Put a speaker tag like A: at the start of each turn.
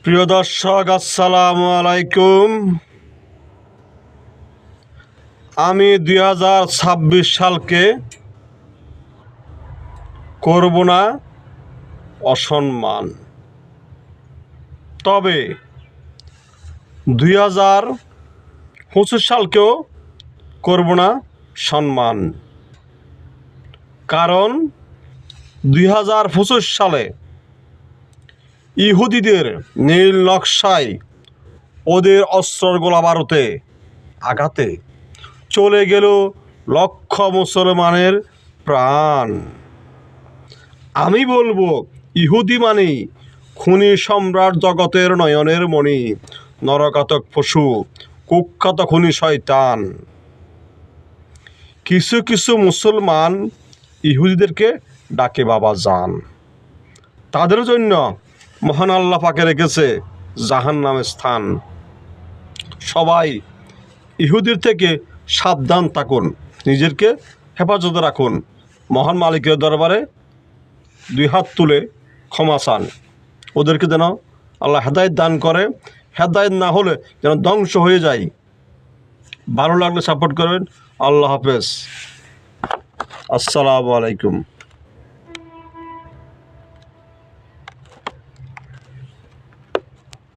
A: প্রিয় দর্শক, আসসালামু আলাইকুম। আমি 2026 সালকে করব না অসম্মান, তবে 2025 সালকেও করব না সম্মান। কারণ 2025 সালে ইহুদিদের নীল নকশায় ওদের অস্ত্র গোলা বারুদে আঘাতে চলে গেল লক্ষ মুসলমানের প্রাণ। আমি বলবো, ইহুদি মানেই খুনি সম্রাট, জগতের নয়নের মণি, নরঘাতক পশু, কুখ্যাত খুনি শয়তান। কিছু কিছু মুসলমান ইহুদিদেরকে ডাকে বাবা জান। তাদের জন্য মহান আল্লাহ পাকে রেখেছে জাহান্নামের স্থান। সবাই ইহুদির থেকে সাবধান থাকুন, নিজেকে হেফাজতে রাখুন। মহান মালিকের দরবারে দুই হাত তুলে ক্ষমা চান। ওদেরকে যেন আল্লাহ হেদায়েত দান করে, হেদায়েত না হলে যেন ধ্বংস হয়ে যায়। ভালো লাগলে সাপোর্ট করবেন। আল্লাহ হাফেজ, আসসালামু আলাইকুম।